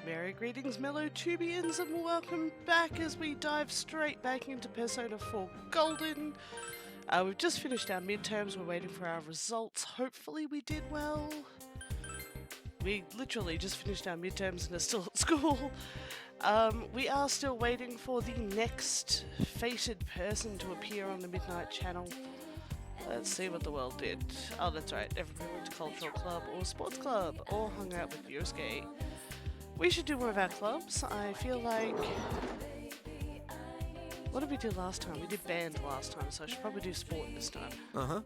Merry greetings, mellow tubians, and welcome back as we dive straight back into Persona 4 Golden. We've just finished our midterms, we're waiting for our results. Hopefully we did well. We literally just finished our midterms and are still at school. We are still waiting for the next fated person to appear on the Midnight Channel. Let's see what the world did. Oh, that's right, everybody went to Cultural Club or Sports Club or hung out with Yosuke. We should do more of our clubs. I feel like... What did we do last time? We did band last time, so I should probably do sport this time. Uh-huh.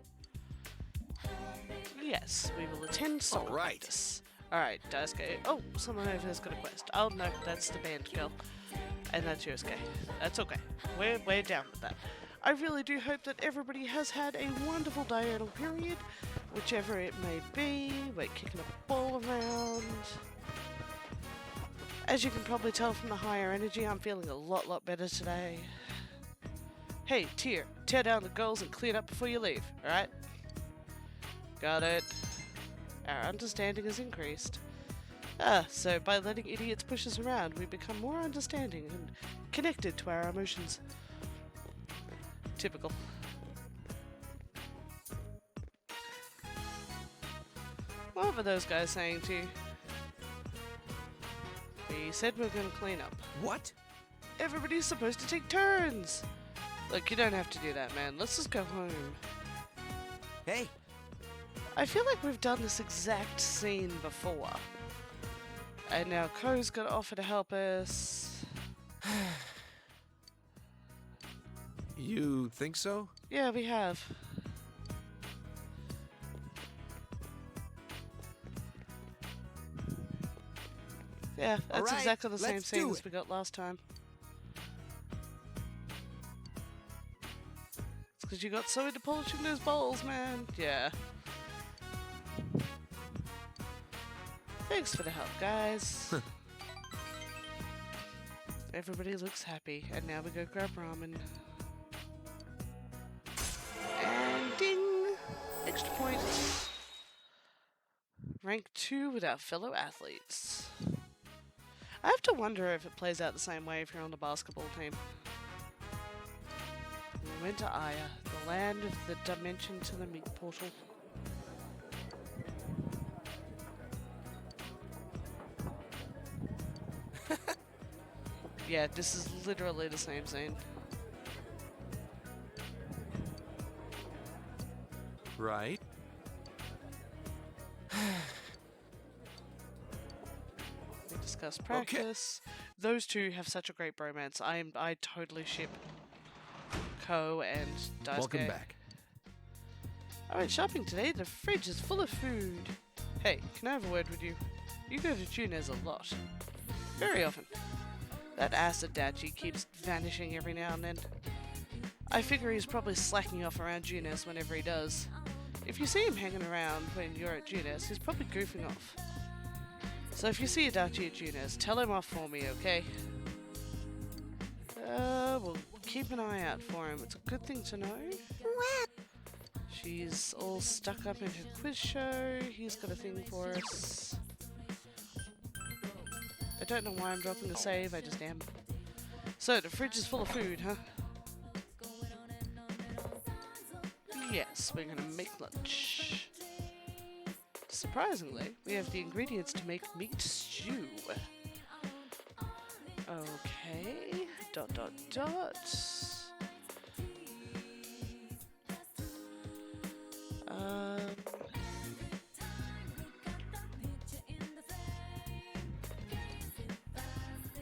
Yes, we will attend song practice. Alright, Daisuke. Oh, someone over there's got a quest. Oh no, that's the band girl. And that's Yosuke. That's okay. We're down with that. I really do hope that everybody has had a wonderful diurnal period, whichever it may be. We're kicking a ball around. As you can probably tell from the higher energy, I'm feeling a lot better today. Hey, Tyr, tear down the goals and clean up before you leave, alright? Got it. Our understanding has increased. So by letting idiots push us around, we become more understanding and connected to our emotions. Typical. What were those guys saying to you? We said we're gonna clean up. What? Everybody's supposed to take turns! Look, you don't have to do that, man. Let's just go home. Hey! I feel like we've done this exact scene before. And now Ko's got to offer to help us. You think so? Yeah, we have. Yeah, that's right, exactly the same let's scene do as it. we got last time. It's because you got so into polishing those bowls, man. Yeah. Thanks for the help, guys. Everybody looks happy, and now we go grab ramen. And ding! Extra points. Rank 2 with our fellow athletes. I have to wonder if it plays out the same way if you're on the basketball team. We went to Aya, the land of the dimension to the meat portal. Yeah, this is literally the same scene. Right. We discussed practice. Okay. Those two have such a great bromance. I totally ship Ko and Daisuke. Welcome back. Alright, shopping today. The fridge is full of food. Hey, can I have a word with you? You go to Junes a lot. Very often. That acid Dachi keeps vanishing every now and then. I figure he's probably slacking off around Junes whenever he does. If you see him hanging around when you're at Junes, he's probably goofing off. So if you see Adachi at Junes, tell him off for me, okay? We'll keep an eye out for him. It's a good thing to know. What? She's all stuck up in her quiz show. He's got a thing for us. I don't know why I'm dropping the save, I just am. So, the fridge is full of food, huh? Yes, we're gonna make lunch. Surprisingly, we have the ingredients to make meat stew. Okay, ...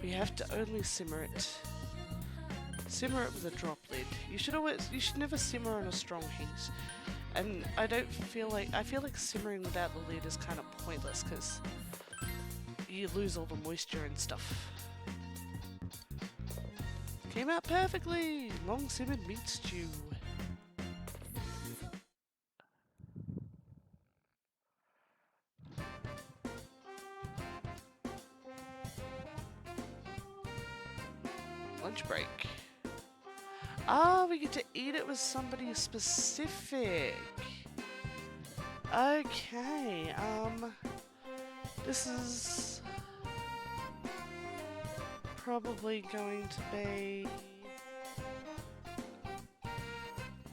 we have to only simmer it. Simmer it with a drop lid. You should never simmer on a strong heat. And I feel like simmering without the lid is kind of pointless because you lose all the moisture and stuff. Came out perfectly! Long simmered meat stew. Lunch break. Ah, we get to eat it with somebody specific. Okay, this is... probably going to be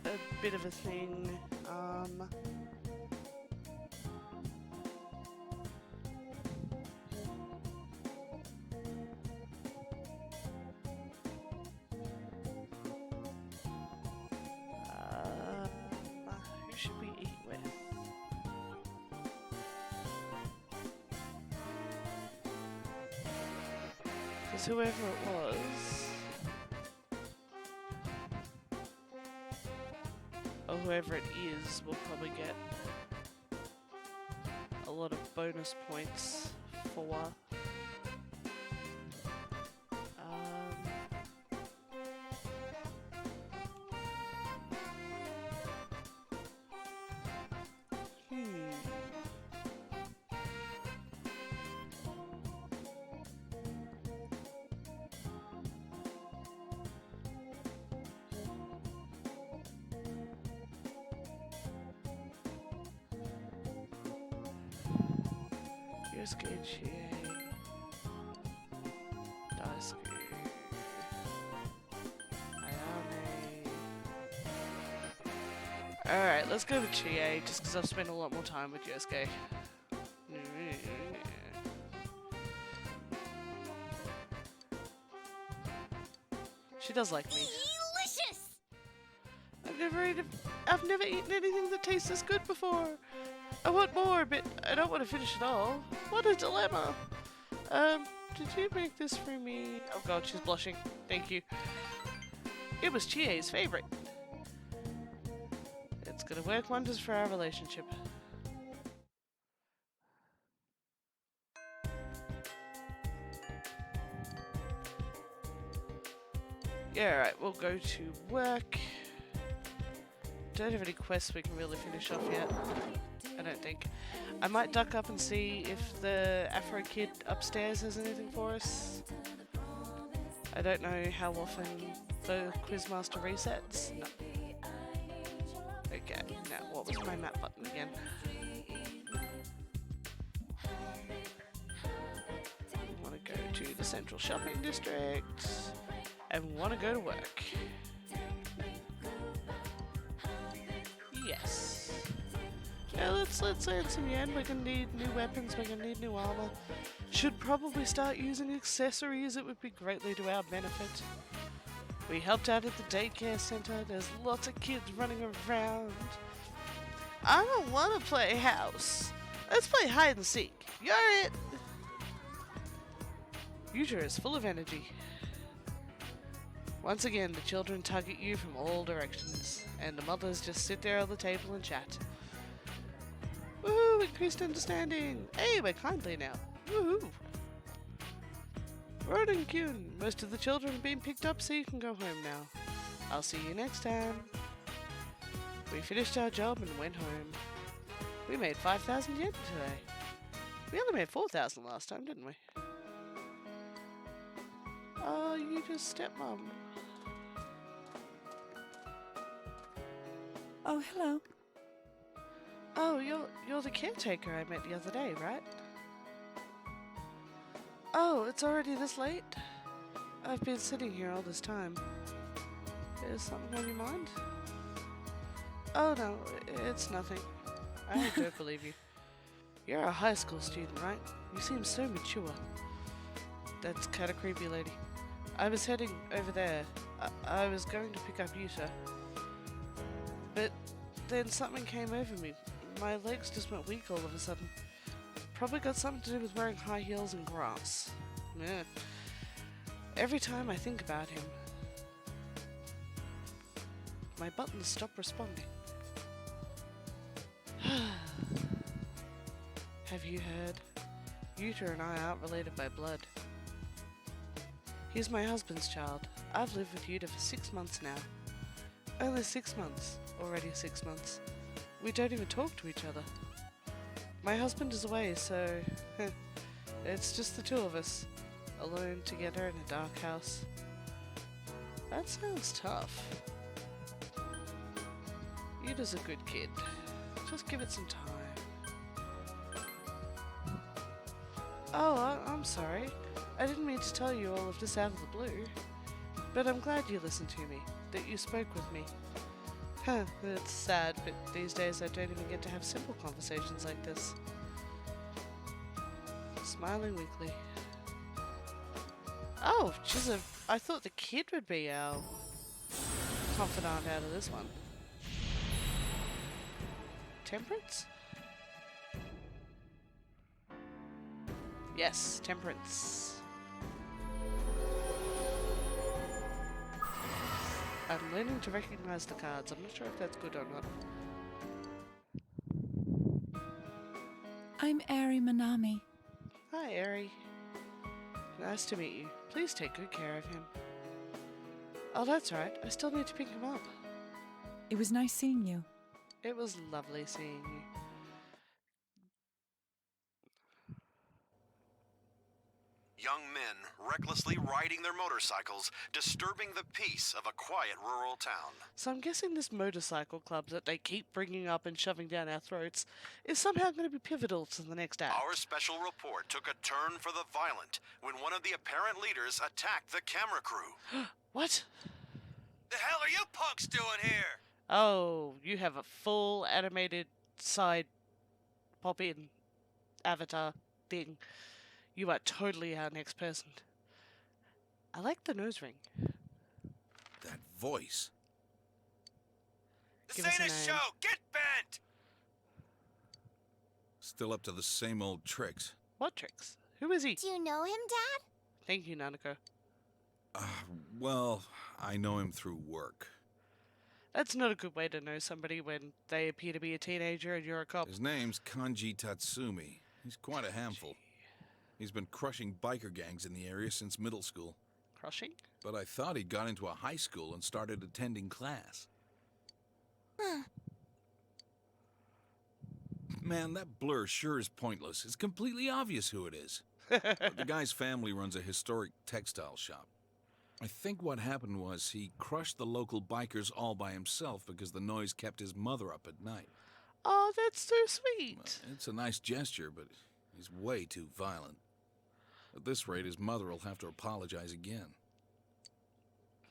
a bit of a thing. Who should we eat with? Because whoever it was, or whoever it is, will probably get a lot of bonus points for Alright, let's go with Chie, just because I've spent a lot more time with Yosuke. She does like me. Delicious! I've never eaten anything that tastes this good before. I want more, but I don't want to finish it all. What a dilemma. Did you make this for me? Oh god, she's blushing. Thank you. It was Chie's favorite. It's gonna work wonders for our relationship. Yeah, alright, we'll go to work. Don't have any quests we can really finish off yet. I don't think. I might duck up and see if the Afro kid upstairs has anything for us. I don't know how often the Quizmaster resets. No. Okay, now what was my map button again? Want to go to the central shopping district and want to go to work. Yes. Yeah, let's earn some yen. We're gonna need new weapons. We're gonna need new armor. Should probably start using accessories. It would be greatly to our benefit. We helped out at the daycare center. There's lots of kids running around. I don't want to play house. Let's play hide and seek. You're it. Yuta is full of energy. Once again, the children tug at you from all directions, and the mothers just sit there on the table and chat. Woohoo! Increased understanding! Hey, we're kindly now. Woohoo! RononTyr, most of the children have been picked up, so you can go home now. I'll see you next time. We finished our job and went home. We made 5,000 yen today. We only made 4,000 last time, didn't we? Oh, you just stepmom. Oh, hello. Oh, you're the caretaker I met the other day, right? Oh, it's already this late? I've been sitting here all this time. Is something on your mind? Oh no, it's nothing. I don't believe you. You're a high school student, right? You seem so mature. That's kinda creepy, lady. I was heading over there. I was going to pick up Yuta. But then something came over me. My legs just went weak all of a sudden. Probably got something to do with wearing high heels and grass. Yeah. Every time I think about him, my buttons stop responding. Have you heard? Yuta and I aren't related by blood. He's my husband's child. I've lived with Yuta for 6 months now. Only 6 months. Already 6 months. We don't even talk to each other. My husband is away, so it's just the two of us, alone together in a dark house. That sounds tough. Yuta's a good kid. Just give it some time. Oh, I'm sorry. I didn't mean to tell you all of this out of the blue, but I'm glad you listened to me, that you spoke with me. Huh, it's sad, but these days I don't even get to have simple conversations like this. Smiling weekly. Oh, I thought the kid would be our confidant out of this one. Temperance? Yes, Temperance. I'm learning to recognize the cards. I'm not sure if that's good or not. I'm Ari Manami. Hi, Ari. Nice to meet you. Please take good care of him. Oh, that's right. I still need to pick him up. It was nice seeing you. It was lovely seeing you. Young men recklessly riding their motorcycles, disturbing the peace of a quiet rural town. So I'm guessing this motorcycle club that they keep bringing up and shoving down our throats is somehow going to be pivotal to the next act. Our special report took a turn for the violent when one of the apparent leaders attacked the camera crew. What? The hell are you punks doing here? Oh, you have a full animated side pop-in avatar thing. You are totally our next person. I like the nose ring. That voice. This Give us ain't a a name. show! Get bent! Still up to the same old tricks. What tricks? Who is he? Do you know him, Dad? Thank you, Nanako. Well, I know him through work. That's not a good way to know somebody when they appear to be a teenager and you're a cop. His name's Kanji Tatsumi. He's quite a handful. He's been crushing biker gangs in the area since middle school. Crushing? But I thought he'd got into a high school and started attending class. Man, that blur sure is pointless. It's completely obvious who it is. The guy's family runs a historic textile shop. I think what happened was he crushed the local bikers all by himself because the noise kept his mother up at night. Oh, that's so sweet. Well, it's a nice gesture, but he's way too violent. At this rate, his mother will have to apologize again.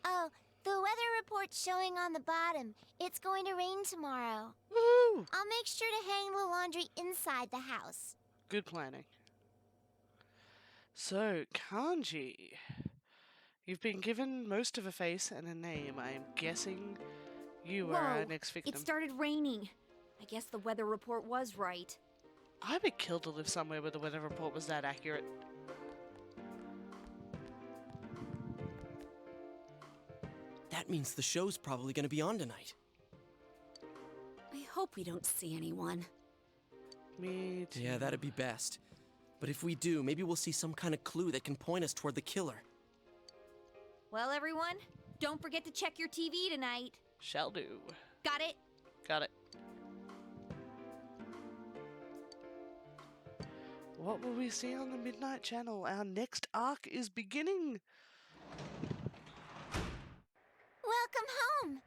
Oh, the weather report's showing on the bottom. It's going to rain tomorrow. Woohoo! I'll make sure to hang the laundry inside the house. Good planning. So, Kanji. You've been given most of a face and a name. I am guessing you are our next victim. It started raining. I guess the weather report was right. I'd be killed to live somewhere where the weather report was that accurate. That means the show's probably gonna be on tonight. I hope we don't see anyone. Me too. Yeah, that'd be best. But if we do, maybe we'll see some kind of clue that can point us toward the killer. Well, everyone, don't forget to check your TV tonight. Shall do. Got it? Got it. What will we see on the Midnight Channel? Our next arc is beginning. Welcome home.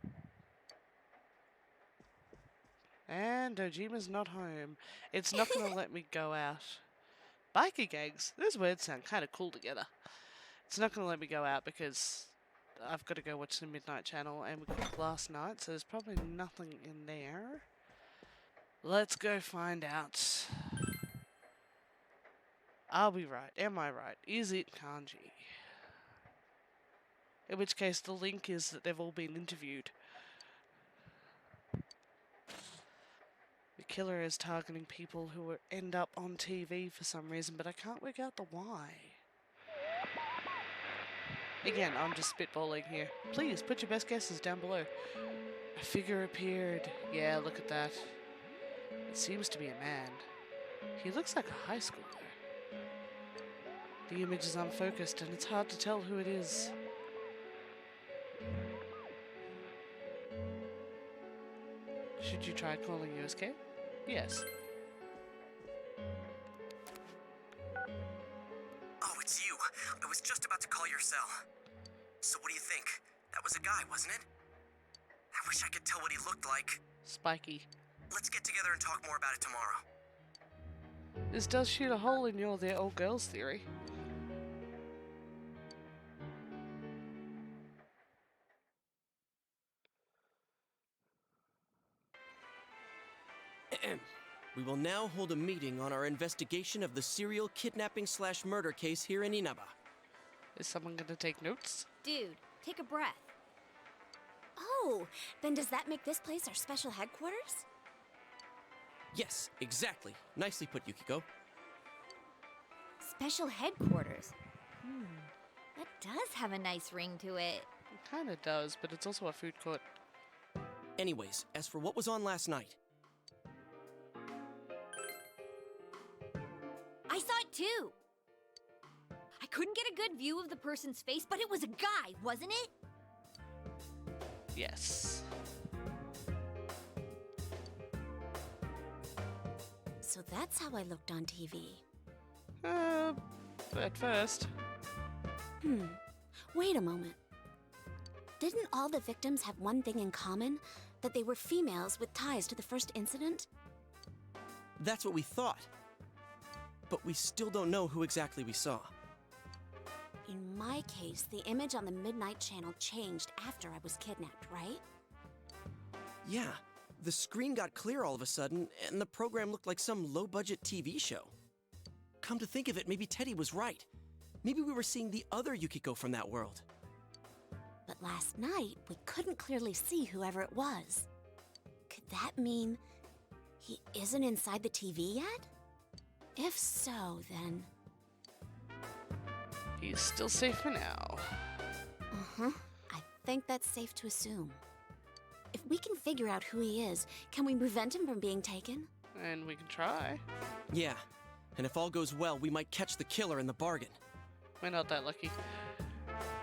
And Ojima's not home. It's not going to let me go out. Biker gangs. Those words sound kind of cool together. It's not going to let me go out because I've got to go watch the Midnight Channel, and we cooked last night, so there's probably nothing in there. Let's go find out. I'll be right. Am I right? Is it Kanji? In which case, the link is that they've all been interviewed. The killer is targeting people who end up on TV for some reason, but I can't work out the why. Again, I'm just spitballing here. Please, put your best guesses down below. A figure appeared. Yeah, look at that. It seems to be a man. He looks like a high schooler. The image is unfocused and it's hard to tell who it is. Should you try calling USK? Yes. Oh, it's you. I was just about to call your cell. So what do you think? That was a guy, wasn't it? I wish I could tell what he looked like. Spiky. Let's get together and talk more about it tomorrow. This does shoot a hole in your "they're all girls" theory. We will now hold a meeting on our investigation of the serial kidnapping/murder case here in Inaba. Is someone gonna take notes? Dude, take a breath. Oh, then does that make this place our special headquarters? Yes, exactly. Nicely put, Yukiko. Special headquarters. That does have a nice ring to it. It kind of does, but it's also a food court. Anyways, as for what was on last night, I saw it too. I couldn't get a good view of the person's face, but it was a guy, wasn't it? Yes. So that's how I looked on TV. At first. Wait a moment. Didn't all the victims have one thing in common? That they were females with ties to the first incident? that's what we thought. But we still don't know who exactly we saw. In my case, the image on the Midnight Channel changed after I was kidnapped, right? Yeah, the screen got clear all of a sudden, and the program looked like some low-budget TV show. Come to think of it, maybe Teddy was right. Maybe we were seeing the other Yukiko from that world. But last night, we couldn't clearly see whoever it was. Could that mean he isn't inside the TV yet? If so, then... He's still safe for now. Uh-huh. I think that's safe to assume. If we can figure out who he is, can we prevent him from being taken? And we can try. Yeah, and if all goes well, we might catch the killer in the bargain. We're not that lucky.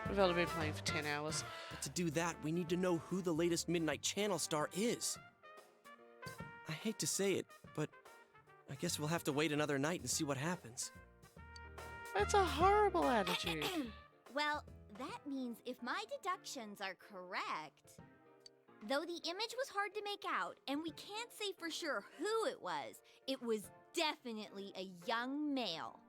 We've only been playing for 10 hours. But to do that, we need to know who the latest Midnight Channel star is. I hate to say it, but I guess we'll have to wait another night and see what happens. That's a horrible attitude. Well, that means if my deductions are correct, though the image was hard to make out, and we can't say for sure who it was definitely a young male.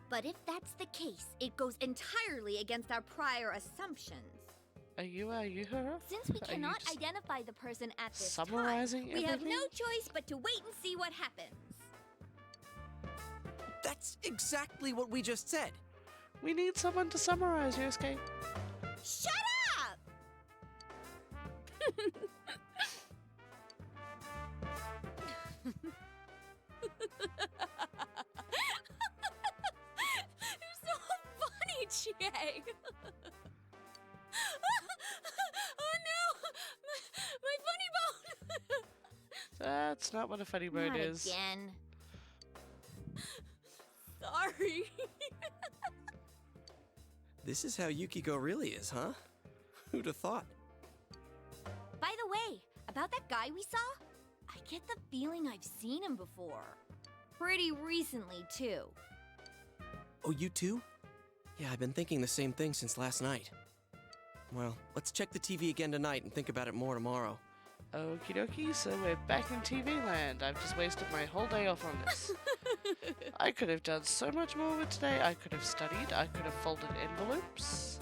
But if that's the case, it goes entirely against our prior assumptions. Are you her? Since we Are you cannot just identify the person at this summarizing time, we have everything? no choice but to wait and see what happens. That's exactly what we just said. We need someone to summarize, Yosuke. Shut up! You're so funny, Chie. Oh no! My funny bone! That's not what a funny bone Not is. again. Sorry. This is how Yukiko really is, huh? Who'd have thought? By the way, about that guy we saw, I get the feeling I've seen him before. Pretty recently, too. Oh, you too? Yeah, I've been thinking the same thing since last night. Well, let's check the TV again tonight and think about it more tomorrow. Okie dokie, so we're back in TV land. I've just wasted my whole day off on this. I could have done so much more with today. I could have studied. I could have folded envelopes.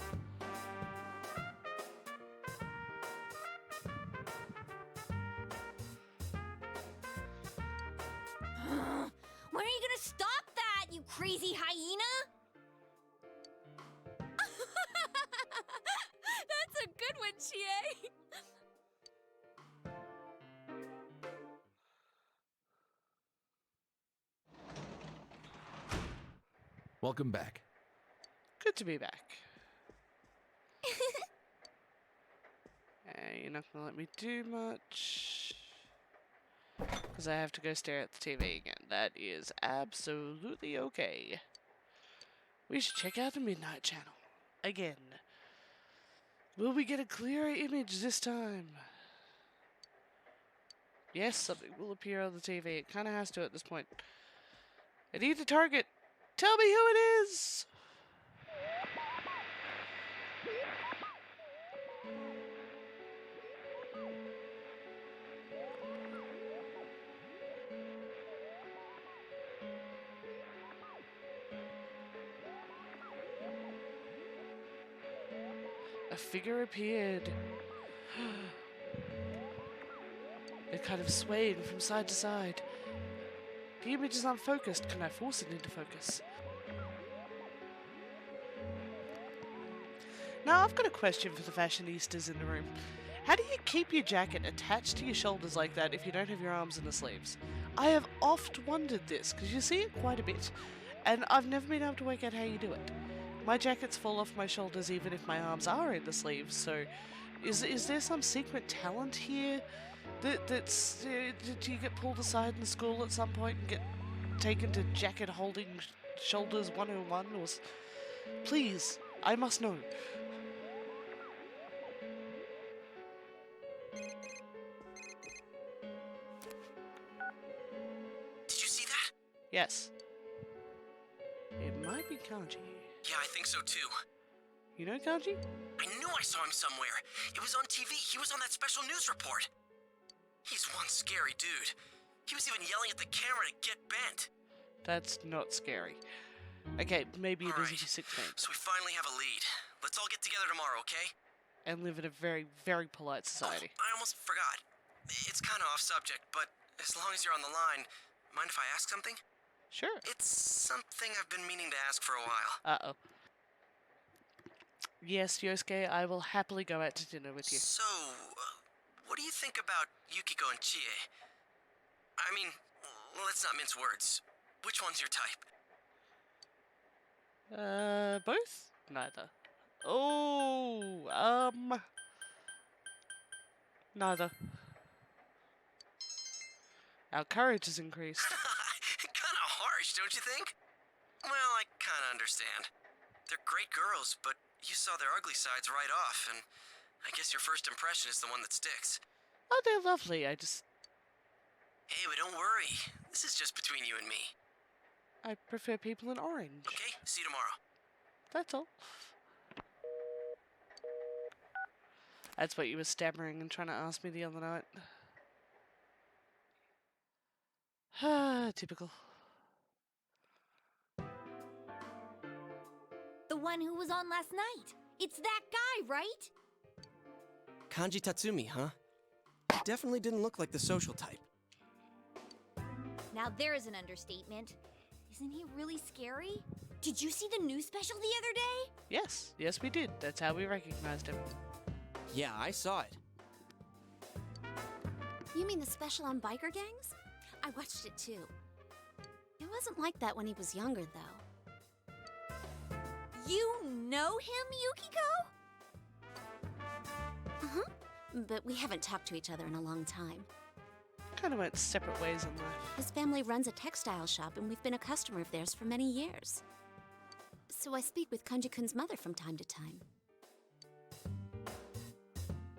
When are you gonna stop that, you crazy hyena? That's a good one, Chie. Welcome back. Good to be back. You're not gonna let me do much. Because I have to go stare at the TV again. That is absolutely okay. We should check out the Midnight Channel. Again. Will we get a clearer image this time? Yes, something will appear on the TV. It kind of has to at this point. I need to target. Tell me who it is! A figure appeared. It kind of swayed from side to side. The image is unfocused. Can I force it into focus? Now, I've got a question for the fashionistas in the room. How do you keep your jacket attached to your shoulders like that if you don't have your arms in the sleeves? I have oft wondered this, because you see it quite a bit, and I've never been able to work out how you do it. My jackets fall off my shoulders even if my arms are in the sleeves, so is there some secret talent here? Do you get pulled aside in school at some point and get taken to jacket holding shoulders 101? Please, I must know. Did you see that? Yes. It might be Kanji. Yeah, I think so too. You know Kanji? I knew I saw him somewhere. It was on TV. He was on that special news report. He's one scary dude. He was even yelling at the camera to get bent. That's not scary. Okay, maybe it is if Alright, you're 16. so we finally have a lead. Let's all get together tomorrow, okay? And live in a very, very polite society. Oh, I almost forgot. It's kind of off subject, but as long as you're on the line, mind if I ask something? Sure. It's something I've been meaning to ask for a while. Uh-oh. Yes, Yosuke, I will happily go out to dinner with you. So, what do you think about Yukiko and Chie? I mean, let's not mince words. Which one's your type? Both? Neither. Oh, neither. Our courage has increased. Kind of harsh, don't you think? Well, I kind of understand. They're great girls, but you saw their ugly sides right off, and I guess your first impression is the one that sticks. Oh, they're lovely. Hey, but don't worry. This is just between you and me. I prefer people in orange. Okay? See you tomorrow. That's all. That's what you were stammering and trying to ask me the other night. Ah, typical. The one who was on last night. It's that guy, right? Kanji Tatsumi, huh? Definitely didn't look like the social type. Now there's an understatement. Isn't he really scary? Did you see the news special the other day? Yes, yes we did. That's how we recognized him. Yeah, I saw it. You mean the special on biker gangs? I watched it too. It wasn't like that when he was younger, though. You know him, Yukiko? Uh-huh. But we haven't talked to each other in a long time. Kind of went separate ways in life. His family runs a textile shop, and we've been a customer of theirs for many years. So I speak with Kanji-kun's mother from time to time.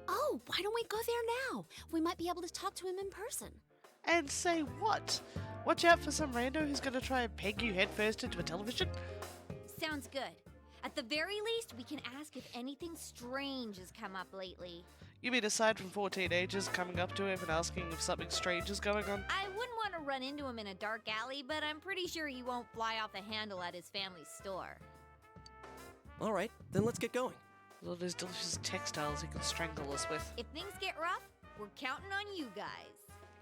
Oh, why don't we go there now? We might be able to talk to him in person. And say what? Watch out for some rando who's gonna try and peg you headfirst into a television? Sounds good. At the very least, we can ask if anything strange has come up lately. You mean aside from 4 teenagers coming up to him and asking if something strange is going on? I wouldn't want to run into him in a dark alley, but I'm pretty sure he won't fly off the handle at his family's store. All right, then let's get going. With all those delicious textiles he could strangle us with. If things get rough, we're counting on you guys.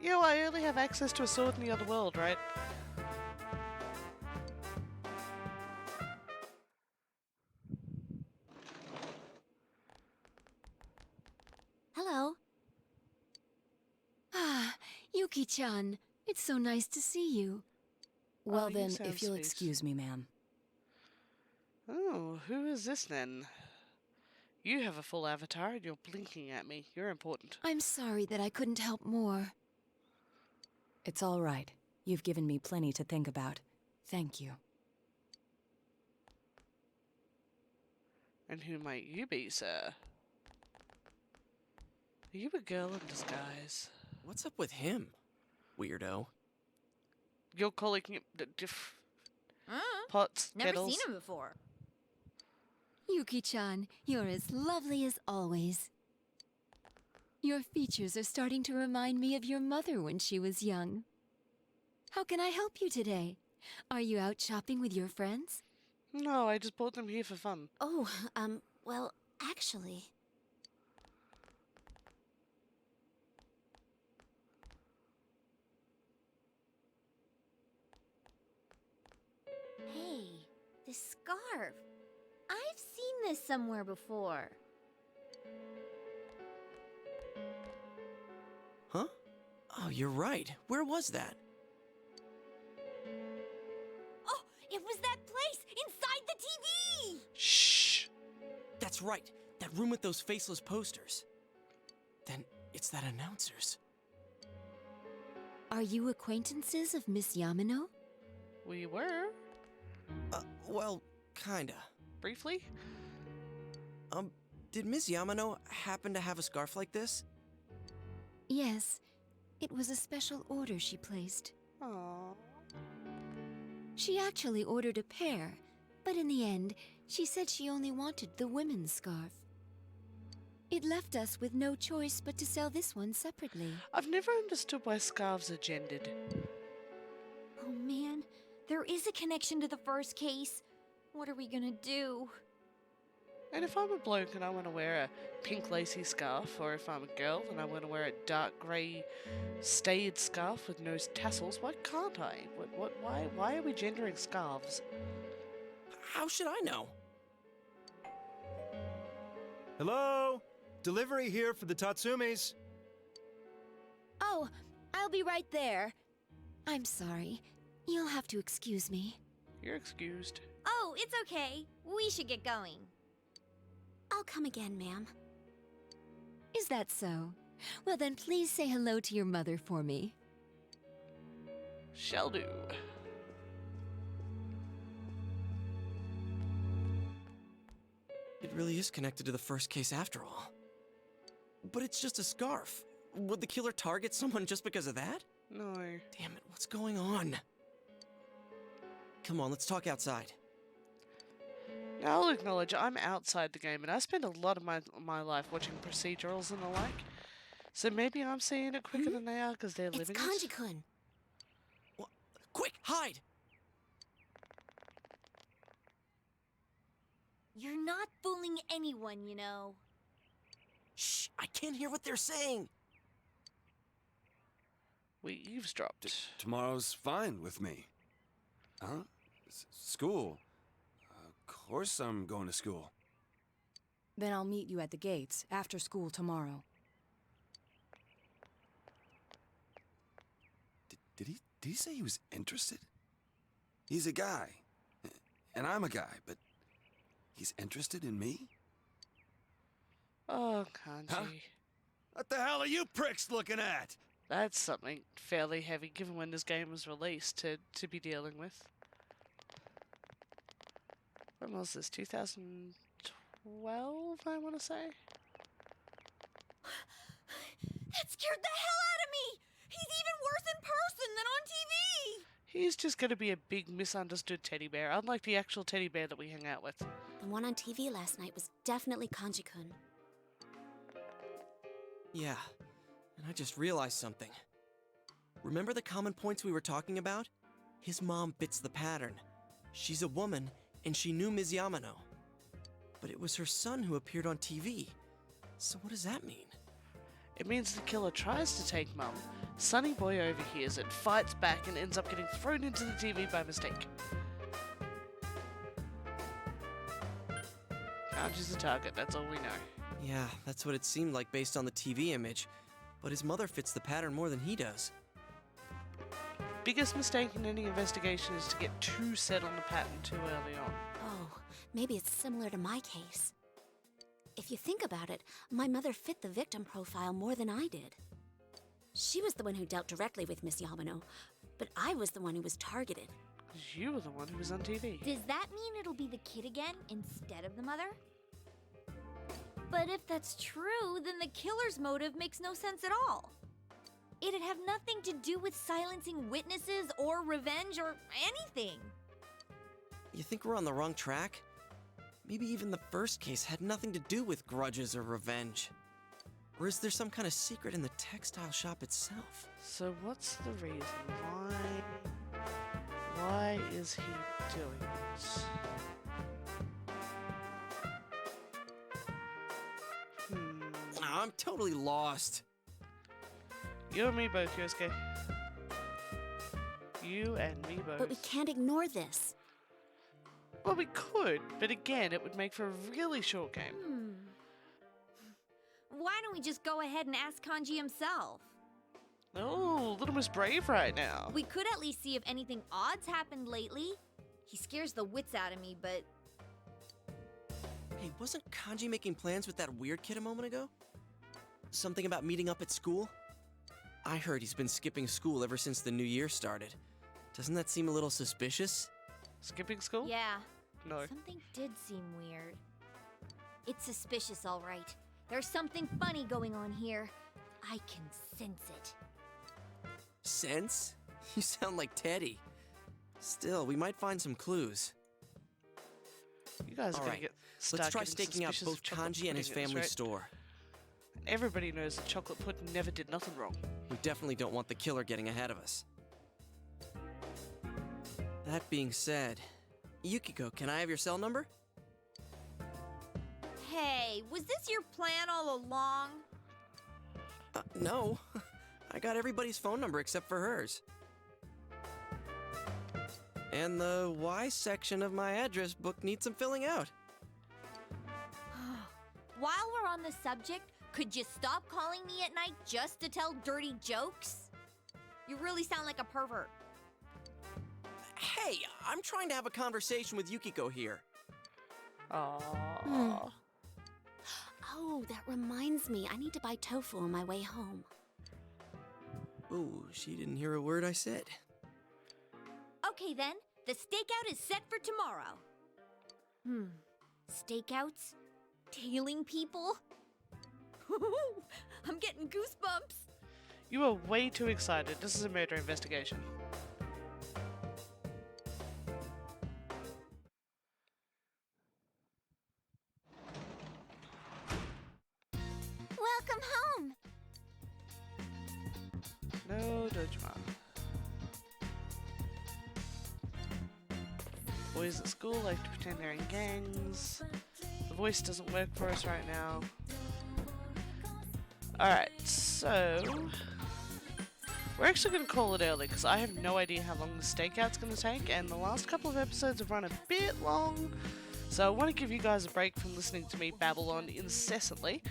You know, I only have access to a sword in the other world, right? Hello. Ah, Yuki-chan, it's so nice to see you. Well you then, sound if you'll sweet. excuse me, ma'am. Oh, who is this then? You have a full avatar and you're blinking at me. You're important. I'm sorry that I couldn't help more. It's all right. You've given me plenty to think about. Thank you. And who might you be, sir? Are you a girl in disguise? What's up with him? Weirdo. You're calling him pots, Never kettles. seen him before. Yuki-chan, you're as lovely as always. Your features are starting to remind me of your mother when she was young. How can I help you today? Are you out shopping with your friends? No, I just brought them here for fun. Oh, well, actually... Hey, this scarf. I've seen this somewhere before. Huh? Oh, you're right. Where was that? Oh, it was that place inside the TV! Shh. That's right. That room with those faceless posters. Then it's that announcer's. Are you acquaintances of Miss Yamano? We were, Well, kinda. briefly. Did Miss Yamano happen to have a scarf like this? Yes. It was a special order she placed. Aww. She actually ordered a pair, but in the end, she said she only wanted the women's scarf. It left us with no choice but to sell this one separately. I've never understood why scarves are gendered. Oh man, there is a connection to the first case. What are we gonna do? And if I'm a bloke and I want to wear a pink lacy scarf, or if I'm a girl and I want to wear a dark grey stayed scarf with no tassels, why can't I? Why are we gendering scarves? How should I know? Hello? Delivery here for the Tatsumis. Oh, I'll be right there. I'm sorry. You'll have to excuse me. You're excused. Oh, it's okay. We should get going. I'll come again, ma'am. Is that so? Well then, please say hello to your mother for me. Shall do. It really is connected to the first case after all. But it's just a scarf. Would the killer target someone just because of that? No. Damn it, what's going on? Come on, let's talk outside. Now I'll acknowledge I'm outside the game and I spend a lot of my life watching procedurals and the like. So maybe I'm seeing it quicker than they are because they're It's living Kanji-kun. What? Quick, hide! You're not fooling anyone, you know. Shh, I can't hear what they're saying. We eavesdropped. Tomorrow's fine with me. Huh? School? Of course I'm going to school. Then I'll meet you at the gates after school tomorrow. Did he say he was interested? He's a guy. And I'm a guy, but he's interested in me? Oh, Kanji. Huh? What the hell are you pricks looking at? That's something fairly heavy given when this game was released to be dealing with. When was this? 2012, I want to say? That scared the hell out of me! He's even worse in person than on TV! He's just going to be a big misunderstood teddy bear, unlike the actual teddy bear that we hang out with. The one on TV last night was definitely Kanji-kun. Yeah, and I just realized something. Remember the common points we were talking about? His mom fits the pattern. She's a woman, and she knew Ms. Yamano. But it was her son who appeared on TV. So what does that mean? It means the killer tries to take Mum. Sonny Boy overhears it, fights back, and ends up getting thrown into the TV by mistake. Kanji's the target, that's all we know. Yeah, that's what it seemed like based on the TV image. But his mother fits the pattern more than he does. Biggest mistake in any investigation is to get too set on the pattern too early on. Oh, maybe it's similar to my case. If you think about it, my mother fit the victim profile more than I did. She was the one who dealt directly with Miss Yamano, but I was the one who was targeted. 'Cause you were the one who was on TV. Does that mean it'll be the kid again instead of the mother? But if that's true, then the killer's motive makes no sense at all. It'd have nothing to do with silencing witnesses or revenge or anything. You think we're on the wrong track? Maybe even the first case had nothing to do with grudges or revenge. Or is there some kind of secret in the textile shop itself? So what's the reason? Why is he doing this? I'm totally lost. You and me both, Yosuke. You and me both. But we can't ignore this. Well, we could, but again, it would make for a really short game. Why don't we just go ahead and ask Kanji himself? Oh, Little Miss Brave right now. We could at least see if anything odd's happened lately. He scares the wits out of me, but Hey, wasn't Kanji making plans with that weird kid a moment ago? Something about meeting up at school? I heard he's been skipping school ever since the new year started. Doesn't that seem a little suspicious? Skipping school? yeah, No. something did seem weird. It's suspicious, all right. There's something funny going on here. I can sense it. Sense? You sound like Teddy. Still, we might find some clues. You guys are All gonna right, get let's try getting staking out suspicious both of chocolate Kanji and his pudding, family's right? store. Everybody knows that chocolate pudding never did nothing wrong. We definitely don't want the killer getting ahead of us. That being said, Yukiko, can I have your cell number? Hey, was this your plan all along? No. I got everybody's phone number except for hers. And the Y section of my address book needs some filling out. While we're on the subject, could you stop calling me at night just to tell dirty jokes? You really sound like a pervert. Hey, I'm trying to have a conversation with Yukiko here. Aww. Oh, that reminds me. I need to buy tofu on my way home. Ooh, she didn't hear a word I said. Okay then, the stakeout is set for tomorrow. Stakeouts? Tailing people? I'm getting goosebumps. You are way too excited. This is a murder investigation. Welcome home. No, Dojima. Boys at school like to pretend they're in gangs. The voice doesn't work for us right now. Alright, so we're actually going to call it early because I have no idea how long the stakeout's going to take, and the last couple of episodes have run a bit long, so I want to give you guys a break from listening to me babble on incessantly.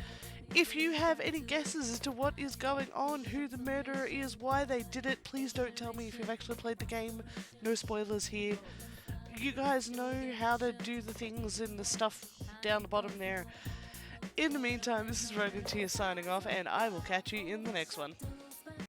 If you have any guesses as to what is going on, who the murderer is, why they did it, please don't tell me if you've actually played the game. No spoilers here. You guys know how to do the things in the stuff down the bottom there. In the meantime, this is RononTyr signing off, and I will catch you in the next one.